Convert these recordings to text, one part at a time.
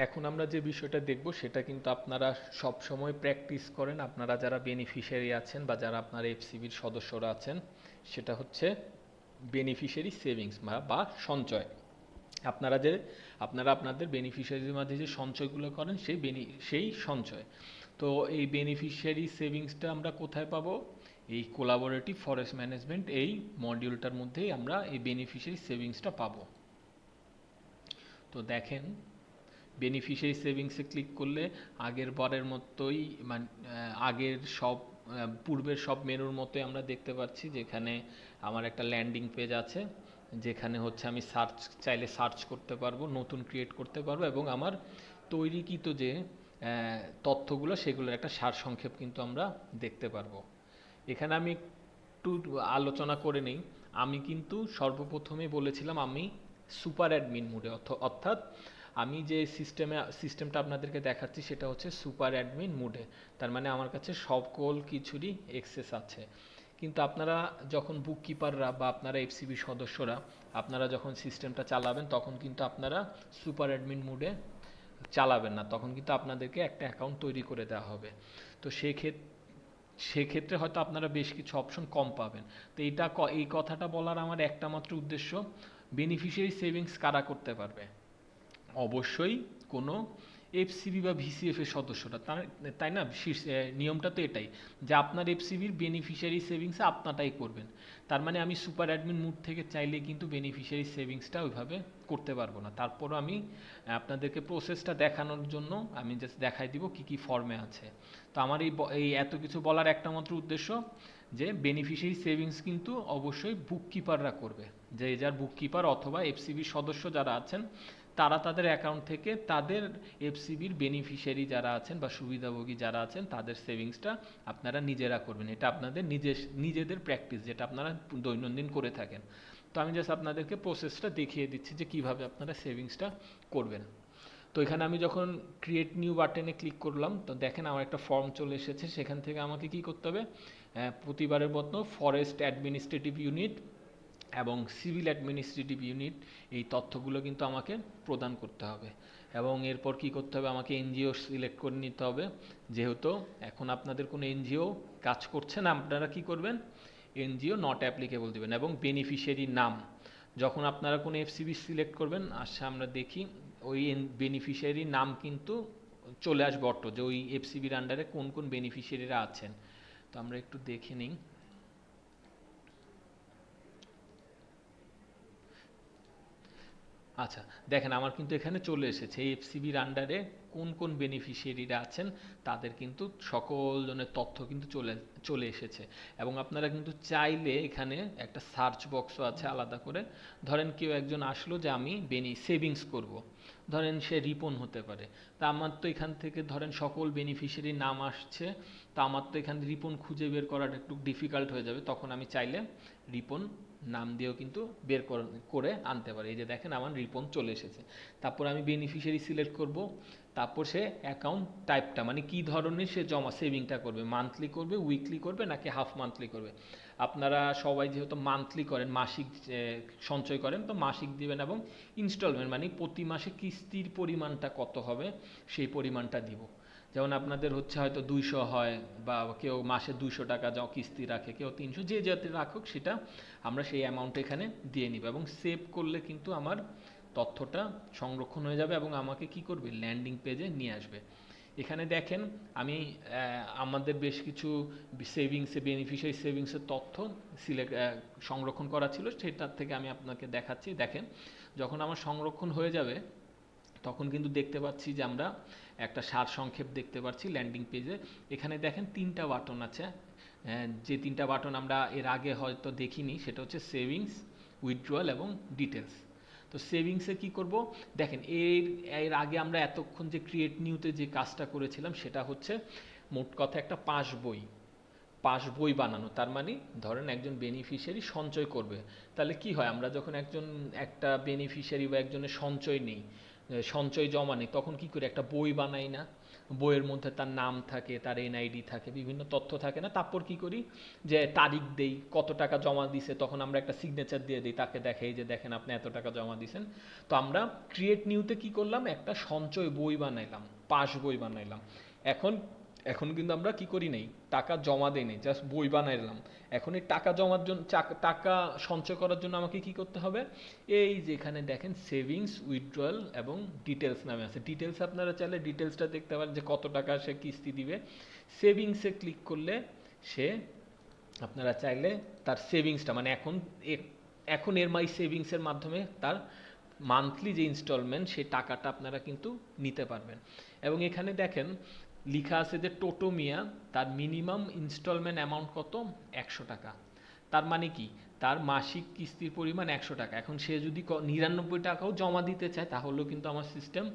এখন আমরা যে বিষয়টা দেখব সেটা কিন্তু আপনারা সব সময় প্র্যাকটিস করেন, আপনারা যারা বেনিফিশিয়ারি আছেন বা যারা আপনার এফসিবির সদস্যরা আছেন, সেটা হচ্ছে বেনিফিশিয়ারি সেভিংস বা সঞ্চয়। আপনারা যে আপনারা আপনাদের বেনিফিশিয়ারির মাঝে যে সঞ্চয়গুলো করেন সেই সঞ্চয়। তো এই বেনিফিশিয়ারি সেভিংসটা আমরা কোথায় পাবো? এই কোলাবোরেটিভ ফরেস্ট ম্যানেজমেন্ট এই মডিউলটার মধ্যেই আমরা এই বেনিফিশিয়ারি সেভিংসটা পাবো। তো দেখেন, বেনিফিশিয়ারি সেভিংসে ক্লিক করলে আগের বারের মতোই মানে আগের সব পূর্বের সব মেনুর মতোই আমরা দেখতে পাচ্ছি, যেখানে আমার একটা ল্যান্ডিং পেজ আছে, যেখানে হচ্ছে আমি চাইলে সার্চ করতে পারবো, নতুন ক্রিয়েট করতে পারবো এবং আমার তৈরিকৃত যে তথ্যগুলো সেগুলোর একটা সারসংক্ষেপ কিন্তু আমরা দেখতে পারবো। এখানে আমি একটু আলোচনা করে নিই। আমি কিন্তু সর্বপ্রথমে বলেছিলাম আমি সুপার অ্যাডমিন মোডে, অর্থাৎ আমি যে সিস্টেমটা আপনাদেরকে দেখাচ্ছি সেটা হচ্ছে সুপার অ্যাডমিন মোডে। তার মানে আমার কাছে সকল কিছুরই অ্যাক্সেস আছে। কিন্তু আপনারা যখন বুক কিপাররা বা আপনারা এফসিবি সদস্যরা আপনারা যখন সিস্টেমটা চালাবেন, তখন কিন্তু আপনারা সুপার অ্যাডমিন মোডে চালাবেন না, তখন কিন্তু আপনাদেরকে একটা অ্যাকাউন্ট তৈরি করে দেওয়া হবে। তো সেক্ষেত্রে হয়তো আপনারা বেশ কিছু অপশন কম পাবেন। তো এই কথাটা বলার আমার একটা মাত্র উদ্দেশ্য, বেনিফিশিয়ারি সেভিংস কারা করতে পারবে? অবশ্যই কোনো এফসিবি বা ভিসিএফ এর সদস্যরা, তাই না? নিয়মটা তো এটাই যে আপনার এফসিবির বেনিফিশিয়ারি সেভিংসে আপনারটাই করবেন। তার মানে আমি সুপার অ্যাডমিন মুড থেকে চাইলে কিন্তু বেনিফিশিয়ারি সেভিংসটা ওইভাবে করতে পারবো না। তারপরও আমি আপনাদেরকে প্রসেসটা দেখানোর জন্য আমি জাস্ট দেখাই দিব কি কি ফর্মে আছে। তো আমার এই এত কিছু বলার একটা মাত্র উদ্দেশ্য যে বেনিফিশিয়ারি সেভিংস কিন্তু অবশ্যই বুক কিপাররা করবে, যে যার বুক কিপার অথবা এফসিবির সদস্য যারা আছেন তারা তাদের অ্যাকাউন্ট থেকে তাদের এফসিবির বেনিফিশিয়ারি যারা আছেন বা সুবিধাভোগী যারা আছেন তাদের সেভিংসটা আপনারা নিজেরা করবেন। এটা আপনাদের নিজেদের প্র্যাকটিস, যেটা আপনারা দৈনন্দিন করে থাকেন। তো আমি জাস্ট আপনাদেরকে প্রসেসটা দেখিয়ে দিচ্ছি যে কিভাবে আপনারা সেভিংসটা করবেন। তো এখানে আমি যখন ক্রিয়েট নিউ বাটনে ক্লিক করলাম, তো দেখেন আমার একটা ফর্ম চলে এসেছে। সেখান থেকে আমাকে কি করতে হবে? প্রতিবারের মতো ফরেস্ট অ্যাডমিনিস্ট্রেটিভ ইউনিট এবং সিভিল অ্যাডমিনিস্ট্রেটিভ ইউনিট এই তথ্যগুলো কিন্তু আমাকে প্রদান করতে হবে। এবং এরপর কি করতে হবে? আমাকে এনজিও সিলেক্ট করে নিতে হবে। যেহেতু এখন আপনাদের কোনো এনজিও কাজ করছে না, আপনারা কি করবেন? এনজিও নট অ্যাপ্লিকেবল দেবেন। এবং বেনিফিশিয়ারি নাম, যখন আপনারা কোনো এফসিবি সিলেক্ট করবেন, আচ্ছা আমরা দেখি ওই বেনিফিশিয়ারি নাম কিন্তু চলে আসবে অটো, যে ওই এফসিবির আন্ডারে কোন কোন বেনিফিশিয়ারিরা আছেন। তো আমরা একটু দেখে নিই। আচ্ছা, দেখেন আমার কিন্তু এখানে চলে এসেছে এই এফসিবির আন্ডারে কোন কোন বেনিফিশিয়ারিরা আছেন তাদের কিন্তু সকল জনের তথ্য কিন্তু চলে চলে এসেছে। এবং আপনারা কিন্তু চাইলে এখানে একটা সার্চ বক্সও আছে আলাদা করে। ধরেন কেউ একজন আসলো যে আমি সেভিংস করব, ধরেন সে রিপন হতে পারে। তা আমার তো এখান থেকে ধরেন সকল বেনিফিশিয়ারির নাম আসছে, তা আমার তো এখানে রিপন খুঁজে বের করাটা একটু ডিফিকাল্ট হয়ে যাবে। তখন আমি চাইলে রিপন নাম দিয়েও কিন্তু বের করে আনতে পারি। এই যে দেখেন আমার রিপন চলে এসেছে। তারপর আমি বেনিফিশিয়ারি সিলেক্ট করব। তারপর সে অ্যাকাউন্ট টাইপটা মানে কি ধরনের সে জমা সেভিংটা করবে, মান্থলি করবে, উইকলি করবে নাকি হাফ মান্থলি করবে। আপনারা সবাই যেহেতু মান্থলি করেন, মাসিক সঞ্চয় করেন, তো মাসিক দিবেন এবং ইনস্টলমেন্ট মানে প্রতি মাসে কিস্তির পরিমাণটা কত হবে সেই পরিমাণটা দিব। যেমন আপনাদের হচ্ছে হয়তো 200 হয়, বা কেউ মাসে 200 টাকা যা কিস্তি রাখে, কেউ 300, যে যাতে রাখুক সেটা আমরা সেই অ্যামাউন্ট এখানে দিয়ে নিব। এবং সেভ করলে কিন্তু আমার তথ্যটা সংরক্ষণ হয়ে যাবে এবং আমাকে কি করবে? ল্যান্ডিং পেজে নিয়ে আসবে। এখানে দেখেন আমি আমাদের বেশ কিছু বেনিফিশিয়ারি সেভিংসের তথ্য সিলেক্ট সংরক্ষণ করা ছিল, সেটার থেকে আমি আপনাকে দেখাচ্ছি। দেখেন যখন আমার সংরক্ষণ হয়ে যাবে তখন কিন্তু দেখতে পাচ্ছি যে আমরা একটা সারসংক্ষেপ দেখতে পাচ্ছি ল্যান্ডিং পেজে। এখানে দেখেন 3টা বাটন আছে, যে 3টা বাটন আমরা এর আগে হয়তো দেখিনি। সেটা হচ্ছে সেভিংস, উইথড্রয়াল এবং ডিটেলস। তো সেভিংসে কি করব? দেখেন এর এর আগে আমরা এতক্ষণ যে ক্রিয়েট নিউতে যে কাজটা করেছিলাম সেটা হচ্ছে মোট কথা একটা পাস বই বানানো। তার মানে ধরেন একজন বেনিফিশিয়ারি সঞ্চয় করবে, তাহলে কি হয়? আমরা যখন একটা বেনিফিশিয়ারি বা একজনের সঞ্চয় নেই, সঞ্চয় জমা নেই, তখন কি করি, একটা বই বানাই না? বইয়ের মধ্যে তার নাম থাকে, তার এনআইডি থাকে, বিভিন্ন তথ্য থাকে না? তারপর কি করি, যে তারিখ দেই, কত টাকা জমা দিছে, তখন আমরা একটা সিগনেচার দিয়ে দিই, তাকে দেখাই যে দেখেন আপনি এত টাকা জমা দিয়েছেন। তো আমরা ক্রিয়েট নিউতে কি করলাম, একটা সঞ্চয় বই বানাইলাম, পাস বই বানাইলাম। এখন এখন কিন্তু আমরা কি করি নাই, টাকা জমা দেই নাই, জাস্ট বই বানাইলাম। এখন এই টাকা জমার জন্য, টাকা সঞ্চয় করার জন্য আমাকে কি করতে হবে, এই যে এখানে দেখেন সেভিংস, উইথড্রয়াল এবং ডিটেলস নামে আছে। ডিটেলস আপনারা চাইলে ডিটেলসটা দেখতে পারেন যে কত টাকা সে কিস্তি দিবে। সেভিংসে ক্লিক করলে সে, আপনারা চাইলে তার সেভিংসটা, মানে এখন এর মাই সেভিংসের মাধ্যমে তার মান্থলি যে ইনস্টলমেন্ট, সেই টাকাটা আপনারা কিন্তু নিতে পারবেন। এবং এখানে দেখেন লেখা আছে যে টোটো মিয়া, তার মিনিমাম ইনস্টলমেন্ট অ্যামাউন্ট কত, 100 টাকা। তার মানে কি, তার মাসিক কিস্তির পরিমাণ 100 টাকা। এখন সে যদি 99 টাকাও জমা দিতে চায়, তাহলেও কিন্তু আমার সিস্টেম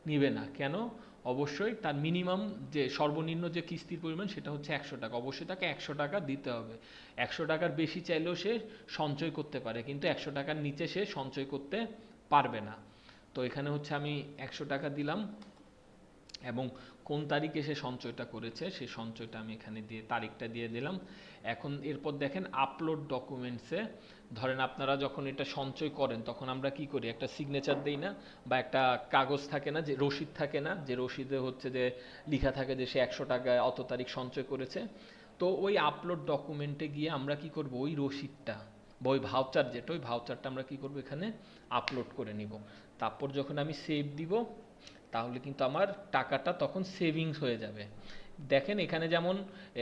নিবে না। কেন? অবশ্যই তার মিনিমাম যে সর্বনিম্ন যে কিস্তির পরিমাণ, সেটা হচ্ছে 100 টাকা। অবশ্যই তাকে 100 টাকা দিতে হবে। 100 টাকার বেশি চাইলেও সে সঞ্চয় করতে পারে, কিন্তু 100 টাকার নিচে সে সঞ্চয় করতে পারবে না। তো এখানে হচ্ছে আমি 100 টাকা দিলাম, এবং কোন তারিখে সে সঞ্চয়টা করেছে সেই সঞ্চয়টা আমি এখানে দিয়ে তারিখটা দিয়ে দিলাম। এখন এরপর দেখেন আপলোড ডকুমেন্টসে, ধরেন আপনারা যখন এটা সঞ্চয় করেন, তখন আমরা কি করি, একটা সিগনেচার দেই না, বা একটা কাগজ থাকে না, যে রসিদ থাকে না, যে রসিদে হচ্ছে যে লেখা থাকে যে সে 100 টাকা অত তারিখ সঞ্চয় করেছে। তো ওই আপলোড ডকুমেন্টে গিয়ে আমরা কি করব, ওই রসিদটা বা ওই ভাউচার, যেটা ওই ভাউচারটা আমরা কি করব, এখানে আপলোড করে নিব। তারপর যখন আমি সেভ দিব, তাহলে কিন্তু আমার টাকাটা তখন সেভিংস হয়ে যাবে। দেখেন এখানে যেমন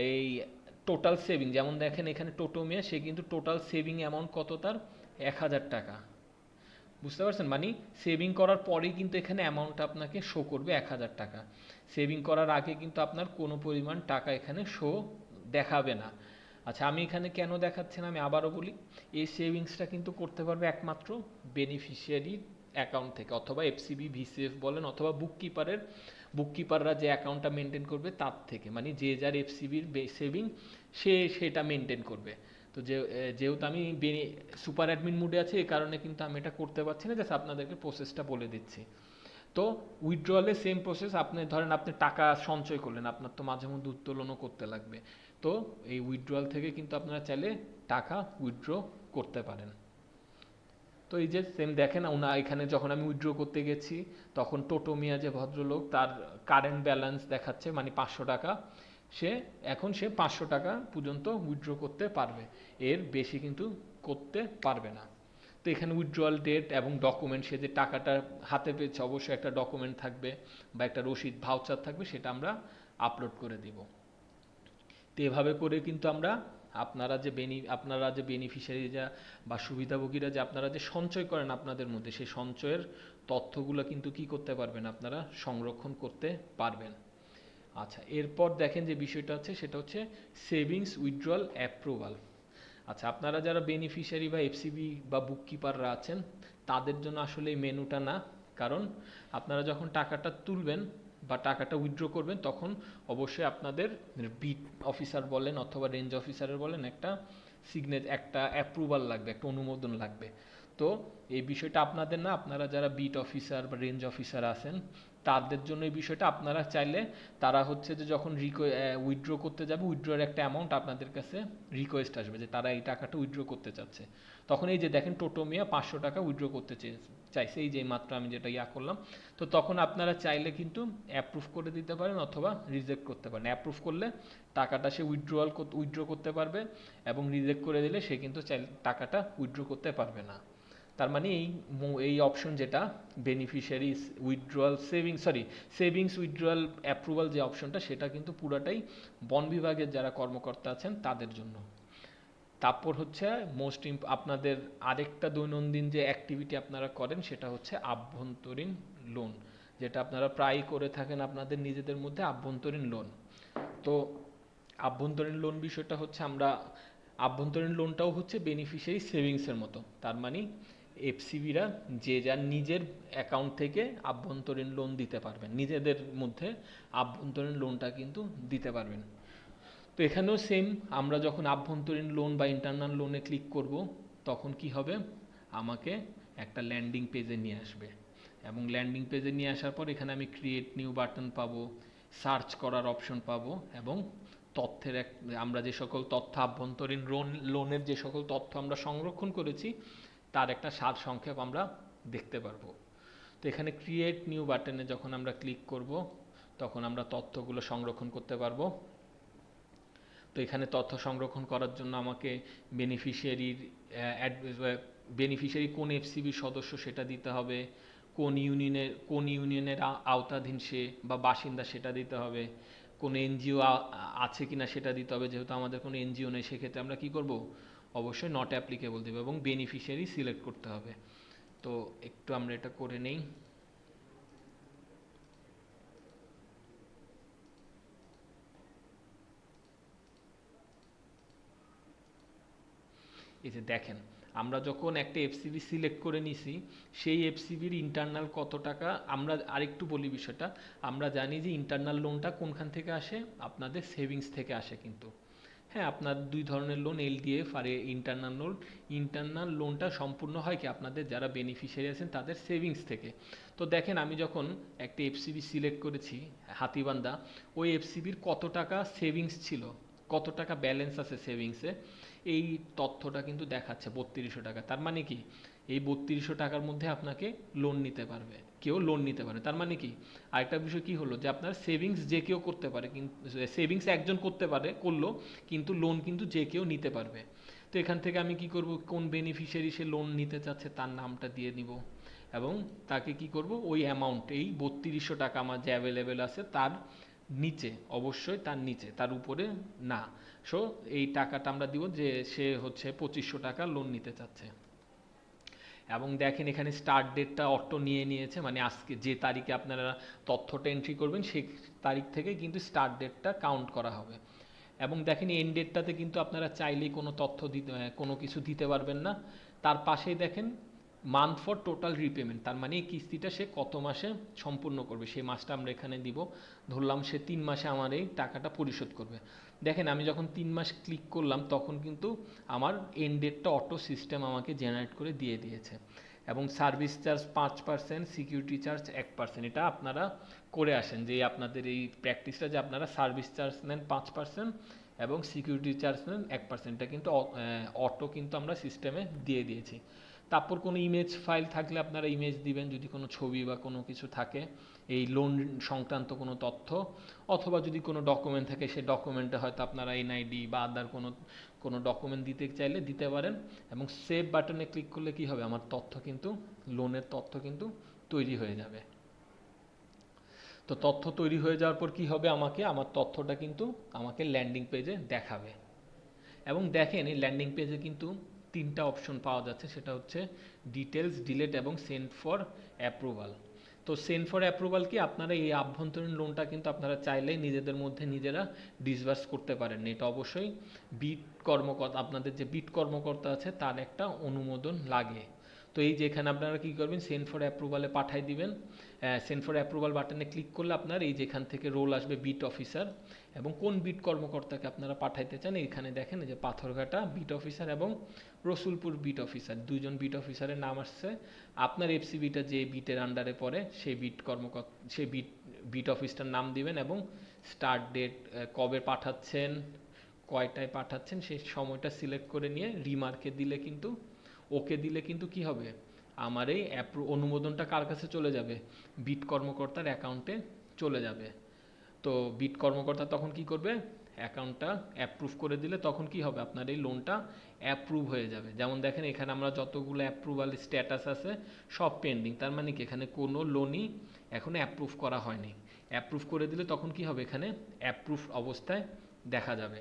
এই টোটাল সেভিং, যেমন দেখেন এখানে টোটো মেয়ে, সে কিন্তু টোটাল সেভিং অ্যামাউন্ট কত, তার 1000 টাকা। বুঝতে পারছেন, মানে সেভিং করার পরেই কিন্তু এখানে অ্যামাউন্টটা আপনাকে শো করবে 1000 টাকা। সেভিং করার আগে কিন্তু আপনার কোনো পরিমাণ টাকা এখানে শো দেখাবে না। আচ্ছা, আমি এখানে কেন দেখাচ্ছে না আমি আবারও বলি, এই সেভিংসটা কিন্তু করতে পারবে একমাত্র বেনিফিশিয়ারি অ্যাকাউন্ট থেকে, অথবা এফসিবি, ভিসিএফ বলেন, অথবা বুককিপাররা যে অ্যাকাউন্টটা মেনটেন করবে তার থেকে, মানে যে যার এফসিবির সেভিং সে সেটা মেনটেন করবে। তো যেহেতু আমি সুপার অ্যাডমিন মুডে আছি, এই কারণে কিন্তু আমি এটা করতে পারছি না, জাস্ট আপনাদেরকে প্রসেসটা বলে দিচ্ছি। তো উইথড্রয়ালে সেম প্রসেস, আপনি ধরেন আপনি টাকা সঞ্চয় করলেন, আপনার তো মাঝে মধ্যে উত্তোলনও করতে লাগবে। তো এই উইথড্রয়াল থেকে কিন্তু আপনারা চাইলে টাকা উইথড্র করতে পারেন। তো এই যে সেম দেখেন, এখানে যখন আমি উইথড্র করতে গেছি, তখন টোটো মিয়া যে ভদ্রলোক, তার কারেন্ট ব্যালেন্স দেখাচ্ছে মানে 500 টাকা। সে 500 টাকা পর্যন্ত উইথড্র করতে পারবে, এর বেশি কিন্তু করতে পারবে না। তো এখানে উইথড্রয়াল ডেট এবং ডকুমেন্ট, সে যে টাকাটা হাতে পেয়েছে অবশ্যই একটা ডকুমেন্ট থাকবে, বা একটা রসিদ, ভাউচার থাকবে, সেটা আমরা আপলোড করে দিব। তো এভাবে করে কিন্তু আমরা, আপনারা যে বেনিফিশিয়ারি যা বা সুবিধাভোগীরা যে আপনারা যে সঞ্চয় করেন আপনাদের মধ্যে, সেই সঞ্চয়ের তথ্যগুলো কিন্তু কি করতে পারবেন, আপনারা সংরক্ষণ করতে পারবেন। আচ্ছা, এরপর দেখেন যে বিষয়টা হচ্ছে, সেটা হচ্ছে সেভিংস উইথড্রয়াল অ্যাপ্রুভাল। আচ্ছা, আপনারা যারা বেনিফিশিয়ারি বা এফসিবি বা বুককিপাররা আছেন, তাদের জন্য আসলে এই মেনুটা না। কারণ আপনারা যখন টাকাটা তুলবেন বা টাকাটা উইথড্র করবেন, তখন অবশ্যই আপনাদের বিট অফিসার বলেন অথবা রেঞ্জ অফিসারের বলেন, একটা অ্যাপ্রুভাল লাগবে, একটা অনুমোদন লাগবে। তো এই বিষয়টা আপনাদের না, আপনারা যারা বিট অফিসার বা রেঞ্জ অফিসার আছেন, তাদের জন্য এই বিষয়টা। আপনারা চাইলে, তারা হচ্ছে যে যখন উইথড্র করতে যাবে, উইথড্রর একটা অ্যামাউন্ট আপনাদের কাছে রিকোয়েস্ট আসবে যে তারা এই টাকাটা উইথড্র করতে চাচ্ছে, তখন এই যে দেখেন টোটো মিয়া 500 টাকা উইথড্র করতে চাইছে, এই যে মাত্র আমি যেটা করলাম। তো তখন আপনারা চাইলে কিন্তু অ্যাপ্রুভ করে দিতে পারেন অথবা রিজেক্ট করতে পারেন। অ্যাপ্রুভ করলে টাকাটা সে উইথড্র করতে পারবে, এবং রিজেক্ট করে দিলে সে কিন্তু টাকাটা উইথড্র করতে পারবে না। তার মানে এই অপশন যেটা beneficiary withdrawal savings withdrawal approval, যে অপশনটা, সেটা কিন্তু পুরাটাই বন বিভাগের যারা কর্মকর্তা আছেন তাদের জন্য। তারপর হচ্ছে আপনাদের আরেকটা দৈনন্দিন যে অ্যাক্টিভিটি আপনারা করেন, সেটা হচ্ছে আভ্যন্তরীণ লোন, যেটা আপনারা প্রায়ই করে থাকেন আপনাদের নিজেদের মধ্যে, আভ্যন্তরীণ লোন। তো আভ্যন্তরীণ লোন বিষয়টা হচ্ছে, আভ্যন্তরীণ লোনটাও হচ্ছে বেনিফিশিয়ারি সেভিংসের মতো। তার মানে এফসিবিরা যে যার নিজের অ্যাকাউন্ট থেকে আভ্যন্তরীণ লোন দিতে পারবেন, নিজেদের মধ্যে আভ্যন্তরীণ লোনটা কিন্তু দিতে পারবেন। তো এখানেও সেম, আমরা যখন আভ্যন্তরীণ লোন বা ইন্টারনাল লোনে ক্লিক করব, তখন কি হবে, আমাকে একটা ল্যান্ডিং পেজে নিয়ে আসবে, এবং ল্যান্ডিং পেজে নিয়ে আসার পর এখানে আমি ক্রিয়েট নিউ বাটন পাবো, সার্চ করার অপশন পাবো এবং তথ্যের আমরা যে সকল তথ্য আভ্যন্তরীণ লোনের যে সকল তথ্য আমরা সংরক্ষণ করেছি তার একটা সার সংক্ষেপ আমরা দেখতে পারবো। তো এখানে ক্রিয়েট নিউ বাটনে যখন আমরা ক্লিক করব তখন আমরা তথ্যগুলো সংরক্ষণ করতে পারবো। তো এখানে তথ্য সংরক্ষণ করার জন্য আমাকে বেনিফিশিয়ারি কোন এফসিবির সদস্য সেটা দিতে হবে, কোন ইউনিয়নের আওতাধীন সে বা বাসিন্দা সেটা দিতে হবে, কোন এনজিও আছে কিনা সেটা দিতে হবে। যেহেতু আমাদের কোনো এনজিও নেই সেক্ষেত্রে আমরা কি করব, অবশ্যই নট অ্যাপ্লিকেবল দেবো এবং বেনিফিশিয়ারি সিলেক্ট করতে হবে। তো একটু আমরা এটা করে নেই। এই যে দেখেন, আমরা যখন একটা এফসিবি সিলেক্ট করে নিছি সেই এফসিবির ইন্টারনাল কত টাকা, আমরা আরেকটু বলি বিষয়টা, আমরা জানি যে ইন্টারনাল লোনটা কোনখান থেকে আসে, আপনাদের সেভিংস থেকে আসে। কিন্তু হ্যাঁ, আপনার দুই ধরনের লোন, এলডিএফ আর ইন্টারনাল লোন। ইন্টারনাল লোনটা সম্পূর্ণ হয় কি আপনাদের যারা বেনিফিশিয়ারি আছেন তাদের সেভিংস থেকে। তো দেখেন, আমি যখন একটা এফসিবি সিলেক্ট করেছি হাতিবান্ধা, ওই এফসিবির কত টাকা সেভিংস ছিল, কত টাকা ব্যালেন্স আছে সেভিংসে, এই তথ্যটা কিন্তু দেখাচ্ছে 3200 টাকা। তার মানে কি এই 3200 টাকার মধ্যে আপনাকে লোন নিতে পারবে, কেউ লোন নিতে পারে। তার মানে কি আরেকটা বিষয় কি হলো যে আপনার সেভিংস যে কেউ করতে পারে, কিন্তু সেভিংস একজন করতে পারে করলো, কিন্তু লোন কিন্তু যে কেউ নিতে পারবে। তো এখান থেকে আমি কি করব, কোন বেনিফিশিয়ারি সে লোন নিতে চাচ্ছে তার নামটা দিয়ে নিব এবং তাকে কি করব, ওই অ্যামাউন্ট এই 3200 টাকা আমার যে অ্যাভেলেবেল আছে তার নিচে, অবশ্যই তার নিচে, তার উপরে না। সো এই টাকাটা আমরা দিব যে সে হচ্ছে 2500 টাকা লোন নিতে চাচ্ছে। এবং দেখেন এখানে স্টার্ট ডেটটা অটো নিয়ে নিয়েছে, মানে আজকে যে তারিখে আপনারা তথ্যটা এন্ট্রি করবেন সেই তারিখ থেকে কিন্তু স্টার্ট ডেটটা কাউন্ট করা হবে। এবং দেখেন এন্ড ডেটটাতে কিন্তু আপনারা চাইলেই কোনো তথ্য দিতে, কোনো কিছু দিতে পারবেন না। তার পাশেই দেখেন মান্থ ফর টোটাল রিপেমেন্ট, তার মানে এই কিস্তিটা সে কত মাসে সম্পূর্ণ করবে সেই মাসটা আমরা এখানে দিব। ধরলাম সে 3 মাসে আমার এই টাকাটা পরিশোধ করবে। দেখেন আমি যখন 3 মাস ক্লিক করলাম তখন কিন্তু আমার এন্ড ডেটটা অটো সিস্টেম আমাকে জেনারেট করে দিয়ে দিয়েছে। এবং সার্ভিস চার্জ 5%, সিকিউরিটি চার্জ 1%। এটা আপনারা করে আসেন যে আপনাদের এই প্র্যাকটিসটা যে আপনারা সার্ভিস চার্জ নেন 5% এবং সিকিউরিটি চার্জ নেন 1%। এটা কিন্তু অটো কিন্তু আমরা সিস্টেমে দিয়ে দিয়েছি। তারপর কোনো ইমেজ ফাইল থাকলে আপনারা ইমেজ দিবেন, যদি কোনো ছবি বা কোনো কিছু থাকে এই লোন সংক্রান্ত কোনো তথ্য, অথবা যদি কোনো ডকুমেন্ট থাকে সেই ডকুমেন্টে হয়তো আপনারা এনআইডি বা আদার কোনো ডকুমেন্ট দিতে চাইলে দিতে পারেন। এবং সেভ বাটনে ক্লিক করলে কি হবে, আমার তথ্য কিন্তু, লোনের তথ্য কিন্তু তৈরি হয়ে যাবে। তো তথ্য তৈরি হয়ে যাওয়ার পর কি হবে, আমার তথ্যটা কিন্তু আমাকে ল্যান্ডিং পেজে দেখাবে। এবং দেখেন এই ল্যান্ডিং পেজে কিন্তু 3টা অপশন পাওয়া যাচ্ছে, সেটা হচ্ছে ডিটেলস, ডিলেট এবং সেন্ড ফর অ্যাপ্রুভাল। তো সেন্ড ফর অ্যাপ্রুভাল কি, আপনারা এই আভ্যন্তরীণ লোনটা কিন্তু আপনারা চাইলেই নিজেদের মধ্যে নিজেরা ডিসবার্স করতে পারেন। এটা অবশ্যই বিট কর্মকর্তা, আপনাদের যে বিট কর্মকর্তা আছে তার একটা অনুমোদন লাগে। তো এই যে এখানে আপনারা কী করবেন, সেন্ড ফর অ্যাপ্রুভালে পাঠিয়ে দিবেন। সেন্ড ফর অ্যাপ্রুভাল বাটনে ক্লিক করলে আপনার এই যেখান থেকে রোল আসবে বিট অফিসার, এবং কোন বিট কর্মকর্তাকে আপনারা পাঠাইতে চান এখানে দেখেন যে পাথরঘাটা বিট অফিসার এবং রসুলপুর বিট অফিসার, দুইজন বিট অফিসারের নাম আসছে। আপনার এফসিবিটা যে বিটের আন্ডারে পড়ে সেই বিট অফিসটার নাম দিবেন এবং স্টার্ট ডেট, কবে পাঠাচ্ছেন, কয়টায় পাঠাচ্ছেন সেই সময়টা সিলেক্ট করে নিয়ে রিমার্কে দিলে কিন্তু, ওকে দিলে কিন্তু কি হবে, আমার এই অনুমোদনটা কার কাছে চলে যাবে, বিট কর্মকর্তার অ্যাকাউন্টে চলে যাবে। তো বিট কর্মকর্তা তখন কি করবে, অ্যাকাউন্টটা অ্যাপ্রুভ করে দিলে তখন কি হবে, আপনার এই লোনটা অ্যাপ্রুভ হয়ে যাবে। যেমন দেখেন এখানে আমরা যতগুলো অ্যাপ্রুভাল স্ট্যাটাস আছে সব পেন্ডিং, তার মানে কি এখানে কোনো লোনই এখনো অ্যাপ্রুভ করা হয়নি। অ্যাপ্রুভ করে দিলে তখন কি হবে, এখানে অ্যাপ্রুভ অবস্থায় দেখা যাবে।